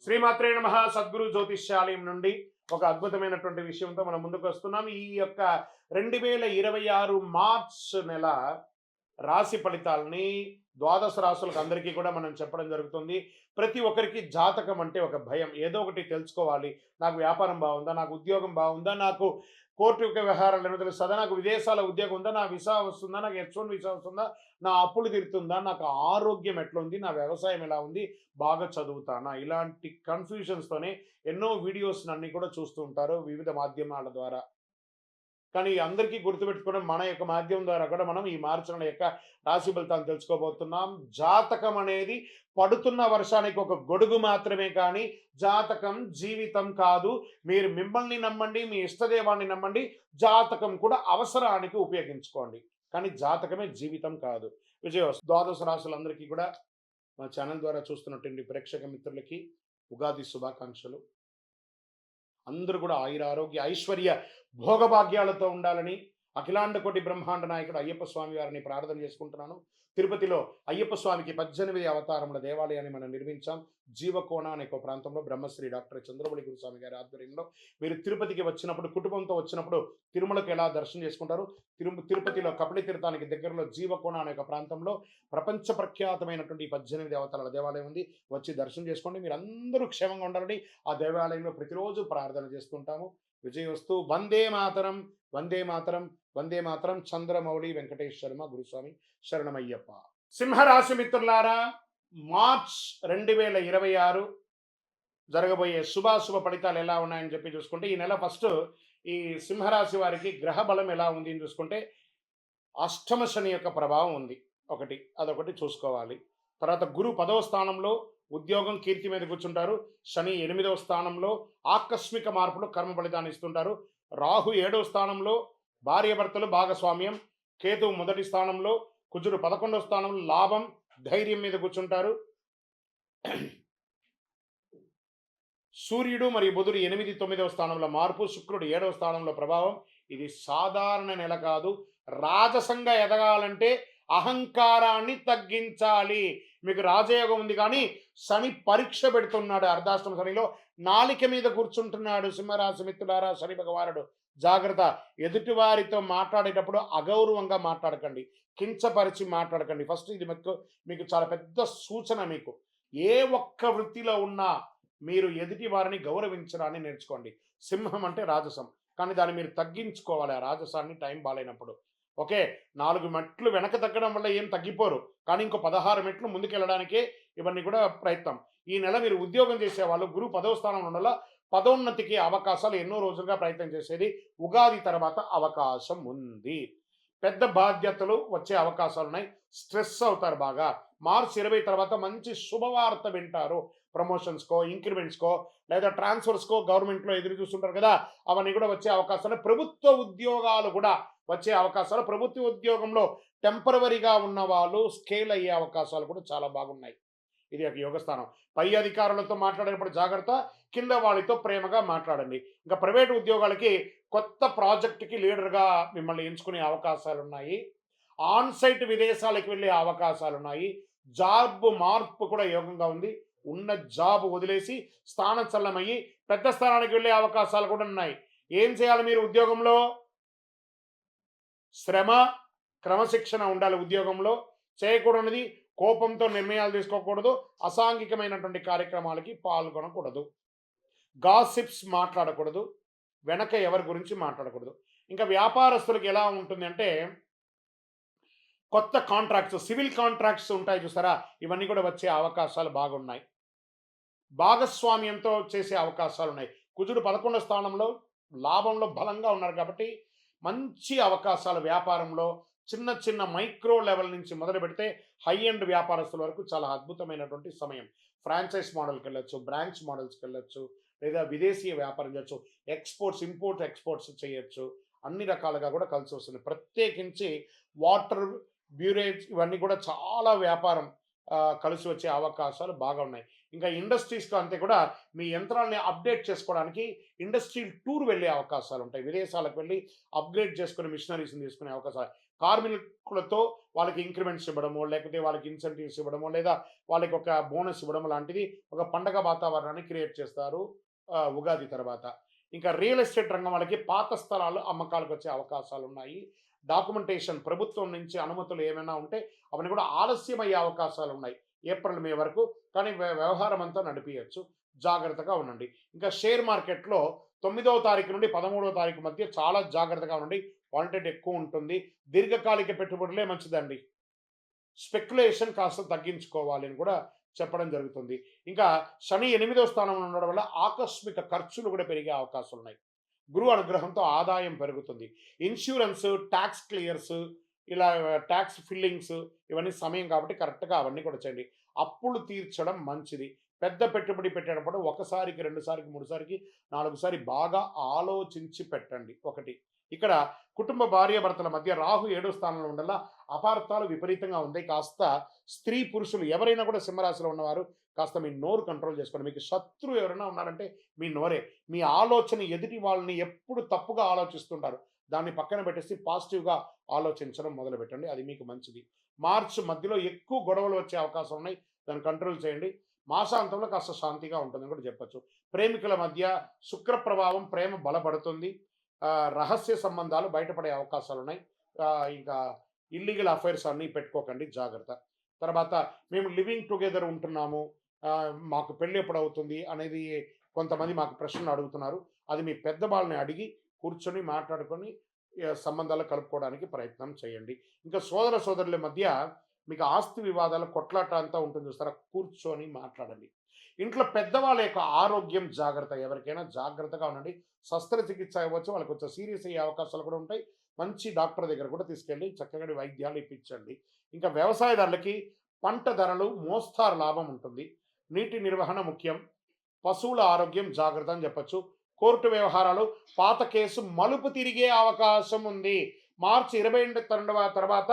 శ్రీమాత్రే నమః. సద్గురు జ్యోతిష్యాలయం నుండి ఒక అద్భుతమైనటువంటి విషయంతో మనం ముందుకు వస్తున్నాం. ఈ యొక్క 2026 మార్చ్ నెల రాశి ఫలితాలని ద్వాదశ రాశులకు అందరికీ కూడా మనం చెప్పడం జరుగుతుంది. ప్రతి ఒక్కరికి జాతకం అంటే ఒక భయం. ఏదో ఒకటి తెలుసుకోవాలి. నాకు వ్యాపారం బాగుందా, నాకు ఉద్యోగం బాగుందా, నాకు కోర్టు యొక్క వ్యవహారాలు ఏమో తెలుస్తుందా, నాకు విదేశాల ఉద్యోగం ఉందా, నా వీసా వస్తుందా, నాకు H1 వీసా వస్తుందా, నా అప్పులు తీరుతుందా, నాకు ఆరోగ్యం ఎట్లుంది, నా వ్యవసాయం ఎలా ఉంది, బాగా చదువుతానా, ఇలాంటి కన్ఫ్యూజన్స్తోనే ఎన్నో వీడియోస్ అన్ని కూడా చూస్తూ ఉంటారు వివిధ మాధ్యమాల ద్వారా. కానీ అందరికీ గుర్తుపెట్టుకోవడం మన యొక్క మాధ్యమం ద్వారా కూడా మనం ఈ మార్చి నెల యొక్క రాశి ఫలితాలను తెలుసుకోబోతున్నాం. జాతకం అనేది పడుతున్న వర్షానికి ఒక గొడుగు మాత్రమే, కానీ జాతకం జీవితం కాదు. మీరు మిమ్మల్ని నమ్మండి, మీ ఇష్టదేవాన్ని నమ్మండి, జాతకం కూడా అవసరానికి ఉపయోగించుకోండి, కానీ జాతకమే జీవితం కాదు. విజయవస్తు. ద్వాదశ రాశులందరికీ కూడా మా ఛానల్ ద్వారా చూస్తున్నటువంటి ప్రేక్షక మిత్రులకి ఉగాది శుభాకాంక్షలు. అందరూ కూడా ఆయుర ఆరోగ్య ఐశ్వర్య భోగభాగ్యాలతో ఉండాలని అఖిలాండ కోటి బ్రహ్మాండ నాయకుడు అయ్యప్ప స్వామి వారిని ప్రార్థన చేసుకుంటున్నాను. తిరుపతిలో అయ్యప్ప స్వామికి 18 అవతారముల దేవాలయాన్ని మనం నిర్మించాం. జీవకోణ అనే ఒక ప్రాంతంలో బ్రహ్మశ్రీ డాక్టర్ చంద్రబలి గురుస్వామి గారి ఆధ్వర్యంలో మీరు తిరుపతికి వచ్చినప్పుడు, కుటుంబంతో వచ్చినప్పుడు తిరుమలకు ఎలా దర్శనం చేసుకుంటారు, తిరుపతిలో కపిలి తీర్థానికి దగ్గరలో జీవకోణ అనే ఒక ప్రాంతంలో ప్రపంచ ప్రఖ్యాతమైనటువంటి 18 అవతారాల దేవాలయం ఉంది. వచ్చి దర్శనం చేసుకోండి. మీరు అందరూ క్షేమంగా ఉండాలని ఆ దేవాలయంలో ప్రతిరోజు ప్రార్థన చేస్తుంటాము. విజయవస్తు. వందే మాతరం, వందే మాతరం, వందే మాతరం. చంద్రమౌళి వెంకటేష్ శర్మ గురుస్వామి శరణమయ్యప్ప. సింహరాశి మిత్రులారా, మార్చ్ 2026 జరగబోయే శుభాశుభ ఫలితాలు ఎలా ఉన్నాయని చెప్పి చూసుకుంటే, ఈ నెల ఫస్ట్ ఈ సింహరాశి వారికి గ్రహ బలం ఎలా ఉంది అని చూసుకుంటే, అష్టమ శని యొక్క ప్రభావం ఉంది ఒకటి, అదొకటి చూసుకోవాలి. తర్వాత గురు 10వ స్థానంలో ఉద్యోగం కీర్తి మీద కూర్చుంటారు. శని 8వ స్థానంలో ఆకస్మిక మార్పులు కర్మ ఫలితాన్ని ఇస్తుంటారు. రాహు 7వ స్థానంలో భార్యాభర్తలు భాగస్వామ్యం. కేతువు 1వ స్థానంలో, కుజుడు 11వ స్థానంలో లాభం ధైర్యం మీద కూర్చుంటారు. సూర్యుడు మరియు బుధుడు 8, 9వ స్థానంలో మార్పు, శుక్రుడు 7వ స్థానంలో ప్రభావం. ఇది సాధారణ నెల కాదు. రాజసంగా ఎదగాలంటే అహంకారాన్ని తగ్గించాలి. మీకు రాజయోగం ఉంది, కానీ శని పరీక్ష పెడుతున్నాడు. అర్ధాష్టమ శనిలో నాలిక మీద కూర్చుంటున్నాడు. సింహరాశి మిత్రులారా, శని భగవానుడు జాగ్రత్త. ఎదుటి వారితో మాట్లాడేటప్పుడు అగౌరవంగా మాట్లాడకండి, కించపరిచి మాట్లాడకండి. ఫస్ట్ ఇది మీకు చాలా పెద్ద సూచన. మీకు ఏ ఒక్క వృత్తిలో ఉన్నా మీరు ఎదుటి వారిని గౌరవించడాన్ని నేర్చుకోండి. సింహం అంటే రాజసం, కానీ దాన్ని మీరు తగ్గించుకోవాలి, ఆ రాజసాన్ని టైం బాగాలేనప్పుడు. ఓకే, 4 మెట్లు వెనక తగ్గడం వల్ల ఏం తగ్గిపోరు, కానీ ఇంకో 16 మెట్లు ముందుకెళ్ళడానికే ఇవన్నీ కూడా ప్రయత్నం. ఈ నెల మీరు ఉద్యోగం చేసేవాళ్ళు గురు 10వ స్థానంలో ఉండాల. పదోన్నతికి అవకాశాలు ఎన్నో రోజులుగా ప్రయత్నం చేసేది. ఉగాది తర్వాత అవకాశం ఉంది. పెద్ద బాధ్యతలు వచ్చే అవకాశాలు ఉన్నాయి. స్ట్రెస్ అవుతారు బాగా. మార్చి 20 తర్వాత మంచి శుభవార్త వింటారు. ప్రమోషన్స్కో, ఇంక్రిమెంట్స్కో, లేదా ట్రాన్స్ఫర్స్కో గవర్నమెంట్లో ఎదురు చూస్తుంటారు కదా, అవన్నీ కూడా వచ్చే అవకాశాలు. ప్రభుత్వ ఉద్యోగాలు కూడా వచ్చే అవకాశాలు. ప్రభుత్వ ఉద్యోగంలో టెంపరవరీగా ఉన్న వాళ్ళు స్కేల్ అయ్యే అవకాశాలు కూడా చాలా బాగున్నాయి. ఇది ఒక యోగస్థానం. పై అధికారులతో మాట్లాడేటప్పుడు జాగ్రత్త, కింద వాళ్ళతో ప్రేమగా మాట్లాడండి. ఇంకా ప్రైవేట్ ఉద్యోగాలకి కొత్త ప్రాజెక్టుకి లీడర్గా మిమ్మల్ని ఎంచుకునే అవకాశాలు ఉన్నాయి. ఆన్సైట్ విదేశాలకు వెళ్ళే అవకాశాలు ఉన్నాయి. జాబ్ మార్పు కూడా యోగంగా ఉంది. ఉన్న జాబ్ వదిలేసి స్థానచలనమయ్యి పెద్ద స్థానానికి వెళ్ళే అవకాశాలు కూడా ఉన్నాయి. ఏం చేయాలి మీరు ఉద్యోగంలో? శ్రమ, క్రమశిక్షణ ఉండాలి. ఉద్యోగంలో చేయకూడనిది కోపంతో నిర్ణయాలు తీసుకోకూడదు. అసాంఘికమైనటువంటి కార్యక్రమాలకి పాల్గొనకూడదు. గాసిప్స్ మాట్లాడకూడదు. వెనక ఎవరి గురించి మాట్లాడకూడదు. ఇంకా వ్యాపారస్తులకు ఎలా ఉంటుంది అంటే, కొత్త కాంట్రాక్ట్స్, సివిల్ కాంట్రాక్ట్స్ ఉంటాయి చూసారా, ఇవన్నీ కూడా వచ్చే అవకాశాలు బాగున్నాయి. భాగస్వామ్యంతో చేసే అవకాశాలు ఉన్నాయి. కుజుడు 11వ స్థానంలో లాభంలో బలంగా ఉన్నారు కాబట్టి మంచి అవకాశాలు వ్యాపారంలో. చిన్న చిన్న మైక్రో లెవెల్ నుంచి మొదలు పెడితే హై ఎండ్ వ్యాపారస్తుల వరకు చాలా అద్భుతమైనటువంటి సమయం. ఫ్రాంచైజ్ మోడల్కి వెళ్ళొచ్చు, బ్రాంచ్ మోడల్స్కి వెళ్ళొచ్చు, లేదా విదేశీయ వ్యాపారం చేయొచ్చు, ఎక్స్పోర్ట్స్, ఇంపోర్ట్ ఎక్స్పోర్ట్స్ చేయొచ్చు. అన్ని రకాలుగా కూడా కలిసి వస్తుంది. ప్రత్యేకించి వాటర్ బ్యూరేజ్ ఇవన్నీ కూడా చాలా వ్యాపారం కలిసి వచ్చే అవకాశాలు బాగా ఉన్నాయి. ఇంకా ఇండస్ట్రీస్లో అంతే కూడా మీ యంత్రాలని అప్డేట్ చేసుకోవడానికి ఇండస్ట్రియల్ టూర్ వెళ్ళే అవకాశాలు ఉంటాయి. విదేశాలకు వెళ్ళి అప్గ్రేడ్ చేసుకుని మిషనరీస్ని తీసుకునే అవకాశాలు. కార్మికులతో వాళ్ళకి ఇంక్రిమెంట్స్ ఇవ్వడమో, లేకపోతే వాళ్ళకి ఇన్సెంటివ్స్ ఇవ్వడమో, లేదా వాళ్ళకి ఒక బోనస్ ఇవ్వడం లాంటిది ఒక పండగ వాతావరణాన్ని క్రియేట్ చేస్తారు ఉగాది తర్వాత. ఇంకా రియల్ ఎస్టేట్ రంగం వాళ్ళకి పాత స్థలాలు అమ్మకాలకు వచ్చే అవకాశాలున్నాయి. డాక్యుమెంటేషన్ ప్రభుత్వం నుంచి అనుమతులు ఏమైనా ఉంటే అవన్నీ కూడా ఆలస్యమయ్యే అవకాశాలున్నాయి. ఏప్రిల్, మే వరకు. కానీ వ్యవహారం అంతా నడిపియొచ్చు. జాగ్రత్తగా ఉండండి. ఇంకా షేర్ మార్కెట్‌లో 9వ తారీఖు నుండి 13వ తారీఖు మధ్య చాలా జాగ్రత్తగా ఉండండి. వాలటిలిటీ ఎక్కువ ఉంటుంది. దీర్ఘకాలిక పెట్టుబడులే మంచిదండి. స్పెక్యులేషన్ కాస్త తగ్గించుకోవాలి అని కూడా చెప్పడం జరుగుతుంది. ఇంకా శని 8వ స్థానంలో ఉండడం వల్ల ఆకస్మిక ఖర్చులు కూడా పెరిగే అవకాశాలున్నాయి. గురువు అనుగ్రహంతో ఆదాయం పెరుగుతుంది. ఇన్సూరెన్స్, టాక్స్ క్లియర్స్, ఇలా టాక్స్ ఫిల్లింగ్స్ ఇవన్నీ సమయం కాబట్టి కరెక్ట్‌గా అవన్నీ కూడా చేయండి. అప్పులు తీర్చడం మంచిది. పెద్ద పెట్టుబడి పెట్టేటప్పుడు ఒకసారికి, 2 సారికి, 3 సారికి, 4 సారి బాగా ఆలోచించి పెట్టండి. ఒకటి. ఇక్కడ కుటుంబ భార్యాభర్తల మధ్య రాహు 7వ స్థానంలో ఉండల్ల అపార్థాలు విపరీతంగా ఉన్నాయి. కాస్త స్త్రీ, పురుషులు ఎవరైనా కూడా సింహరాశిలో ఉన్నవారు కాస్త మీ నోరు కంట్రోల్ చేసుకోండి. మీకు శత్రువు ఎవరైనా ఉన్నారంటే మీ నోరే. మీ ఆలోచన ఎదుటి వాళ్ళని ఎప్పుడు తప్పుగా ఆలోచిస్తుంటారు. దాన్ని పక్కన పెట్టేసి పాజిటివ్‌గా ఆలోచించడం మొదలుపెట్టండి. అది మీకు మంచిది. మార్చ్ మధ్యలో ఎక్కువ గొడవలు వచ్చే అవకాశం ఉన్నాయి. దాన్ని కంట్రోల్ చేయండి. మాసాంతంలో కాస్త శాంతిగా ఉంటుందని కూడా చెప్పొచ్చు. ప్రేమికుల మధ్య శుక్ర ప్రభావం, ప్రేమ బలపడుతుంది. రహస్య సంబంధాలు బయటపడే అవకాశాలున్నాయి. ఇంకా ఇల్లీగల్ అఫైర్స్ అన్నీ పెట్టుకోకండి, జాగ్రత్త. తర్వాత మేము లివింగ్ టుగెదర్ ఉంటున్నాము, మాకు పెళ్ళి ఎప్పుడవుతుంది అనేది కొంతమంది మాకు ప్రశ్నలు అడుగుతున్నారు. అది మీ పెద్దవాళ్ళని అడిగి కూర్చొని మాట్లాడుకొని సంబంధాలు కలుపుకోవడానికి ప్రయత్నం చేయండి. ఇంకా సోదర సోదరుల మధ్య మీకు ఆస్తి వివాదాల కొట్లాట అంతా ఉంటుంది చూస్తారా, కూర్చొని మాట్లాడండి. ఇంట్లో పెద్దవాళ్ళ యొక్క ఆరోగ్యం జాగ్రత్త. ఎవరికైనా జాగ్రత్తగా ఉండండి. శస్త్రచికిత్స ఇవ్వచ్చు, వాళ్ళకి కొంచెం సీరియస్ అయ్యే అవకాశాలు కూడా ఉంటాయి. మంచి డాక్టర్ దగ్గర కూడా తీసుకెళ్ళి చక్కగా వైద్యాలు ఇప్పించండి. ఇంకా వ్యవసాయదారులకి పంట ధరలు మోస్తారు లాభం ఉంటుంది. నీటి నిర్వహణ ముఖ్యం. పశువుల ఆరోగ్యం జాగ్రత్త అని చెప్పొచ్చు. కోర్టు వ్యవహారాలు, పాత కేసు మలుపు తిరిగే అవకాశం ఉంది. మార్చి 22 తర్వాత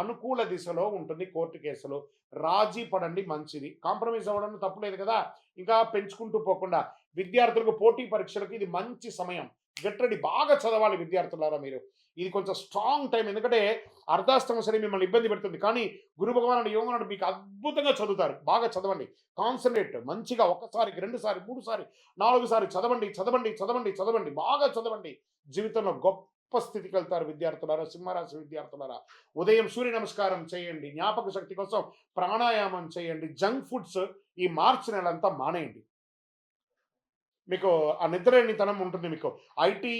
అనుకూల దిశలో ఉంటుంది. కోర్టు కేసులో రాజీ పడండి, మంచిది. కాంప్రమైజ్ అవ్వడం తప్పులేదు కదా. ఇంకా పెంచుకుంటూ పోకుండా విద్యార్థులకు పోటీ పరీక్షలకు ఇది మంచి సమయం. గెట్ రెడీ, బాగా చదవాలి విద్యార్థులారా మీరు. ఇది కొంచెం స్ట్రాంగ్ టైం. ఎందుకంటే అర్ధాష్టమ శని మిమ్మల్ని ఇబ్బంది పెడుతుంది. కానీ గురు భగవానుడు యోగనాడు మీకు అద్భుతంగా చదువుతారు. బాగా చదవండి, కాన్సన్ట్రేట్ మంచిగా 1 సారికి, 2 సారి, 3 సారి, 4 సారి చదవండి, చదవండి, చదవండి, చదవండి, బాగా చదవండి. జీవితంలో గొప్ప స్థితికి వెళ్తారు విద్యార్థులారా, సింహరాశి విద్యార్థులారా. ఉదయం సూర్య నమస్కారం చేయండి. జ్ఞాపక శక్తి కోసం ప్రాణాయామం చేయండి. జంక్ ఫుడ్స్ ఈ మార్చి నెలంతా మానేయండి. మీకు ఆ నిద్రలేనితనం ఉంటుంది. మీకు ఐటీ,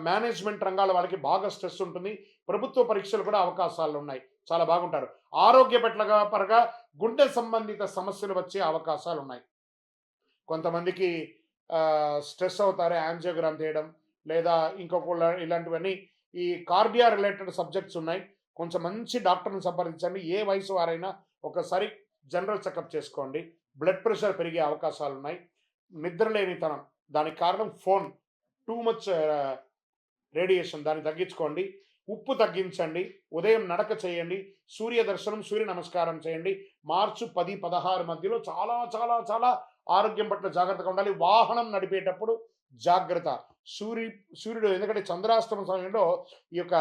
మేనేజ్మెంట్ రంగాల వాళ్ళకి బాగా స్ట్రెస్ ఉంటుంది. ప్రభుత్వ పరీక్షలు కూడా అవకాశాలు ఉన్నాయి. చాలా బాగుంటారు. ఆరోగ్య పరంగా గుండె సంబంధిత సమస్యలు వచ్చే అవకాశాలు ఉన్నాయి. కొంతమందికి స్ట్రెస్ అవుతారు, యాంజియోగ్రామ్ చేయడం లేదా ఇంకొక ఇలాంటివన్నీ. ఈ కార్డియా రిలేటెడ్ సబ్జెక్ట్స్ ఉన్నాయి. కొంచెం మంచి డాక్టర్ని సంప్రదించండి. ఏ వయసు వారైనా ఒకసారి జనరల్ చెకప్ చేసుకోండి. బ్లడ్ ప్రెషర్ పెరిగే అవకాశాలు ఉన్నాయి. నిద్రలేనితనం, దానికి కారణం ఫోన్, టూ మచ్ రేడియేషన్, దాన్ని తగ్గించుకోండి. ఉప్పు తగ్గించండి. ఉదయం నడక చేయండి. సూర్య దర్శనం, సూర్య నమస్కారం చేయండి. మార్చి 10, 16 మధ్యలో చాలా చాలా చాలా ఆరోగ్యం పట్ల జాగ్రత్తగా ఉండాలి. వాహనం నడిపేటప్పుడు జాగ్రత్త. సూర్యుడు ఎందుకంటే చంద్రాష్టమ సమయంలో ఈ యొక్క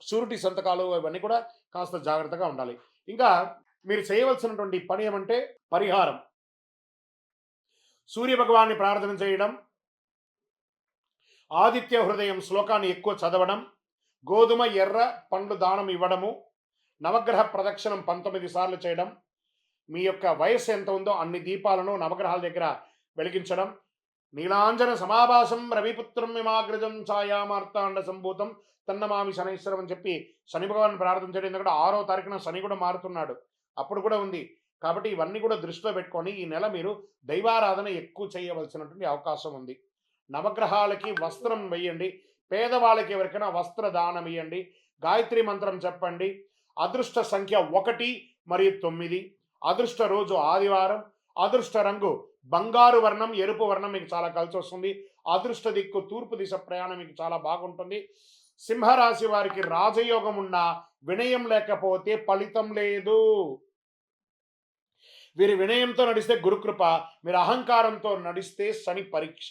సూర్యుడి సంతకాలు ఇవన్నీ కూడా కాస్త జాగ్రత్తగా ఉండాలి. ఇంకా మీరు చేయవలసినటువంటి పని ఏమంటే పరిహారం. సూర్య భగవాన్ని ప్రార్థన చేయడం, ఆదిత్య హృదయం శ్లోకాన్ని ఎక్కువ చదవడం, గోధుమ, ఎర్ర పండ్లు దానం ఇవ్వడము, నవగ్రహ ప్రదక్షిణం 19 సార్లు చేయడం, మీ యొక్క వయస్సు ఎంత ఉందో అన్ని దీపాలను నవగ్రహాల దగ్గర వెలిగించడం, నీలాంజన సమాభాసం రవిపుత్రం మిమాగ్రజం ఛాయామార్తాండ సంభూతం తన్నమామి శనైశ్వరం అని చెప్పి శని భగవాన్ని ప్రార్థన చేయడం. ఎందుకంటే 6వ తారీఖున శని కూడా మారుతున్నాడు, అప్పుడు కూడా ఉంది. కాబట్టి ఇవన్నీ కూడా దృష్టిలో పెట్టుకొని ఈ నెల మీరు దైవారాధన ఎక్కువ చేయవలసినటువంటి అవకాశం ఉంది. నవగ్రహాలకి వస్త్రం వేయండి. పేదవాళ్ళకి ఎవరికైనా వస్త్ర దానం ఇవ్వండి. గాయత్రి మంత్రం చెప్పండి. అదృష్ట సంఖ్య 1 మరియు 9. అదృష్ట రోజు ఆదివారం. అదృష్ట రంగు బంగారు వర్ణం, ఎరుపు వర్ణం మీకు చాలా కలిసి వస్తుంది. అదృష్ట దిక్కు తూర్పు దిశ ప్రయాణం మీకు చాలా బాగుంటుంది. సింహరాశి వారికి రాజయోగం ఉన్నా వినయం లేకపోతే ఫలితం లేదు. వీరి వినయంతో నడిస్తే గురుకృప, మీరు అహంకారంతో నడిస్తే శని పరీక్ష.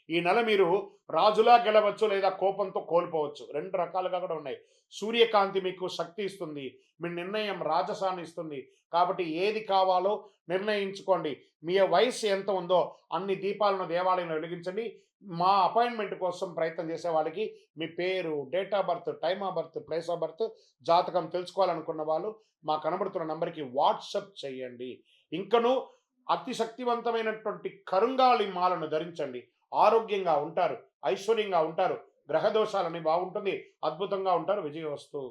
ఈ నెల మీరు రాజులా గెలవచ్చు లేదా కోపంతో కోల్పోవచ్చు. 2 రకాలుగా కూడా ఉన్నాయి. సూర్యకాంతి మీకు శక్తి ఇస్తుంది. మీ నిర్ణయం రాజసాన్ని ఇస్తుంది. కాబట్టి ఏది కావాలో నిర్ణయించుకోండి. మీ వయస్సు ఎంత ఉందో అన్ని దీపాలను దేవాలయంలో వెలిగించండి. మా అపాయింట్మెంట్ కోసం ప్రయత్నం చేసే వాళ్ళకి మీ పేరు, date of birth, time of birth, place of birth, జాతకం తెలుసుకోవాలనుకున్న వాళ్ళు మా కనబడుతున్న నంబర్‌కి వాట్సాప్ చేయండి. ఇంకను అతి శక్తివంతమైనటువంటి కరుంగాళి మాలను ధరించండి. ఆరోగ్యంగా ఉంటారు. ఐశ్వర్యంగా ఉంటారు. గ్రహ దోషాలన్నీ బాగుంటుంది. అద్భుతంగా ఉంటారు. విజయవస్తు.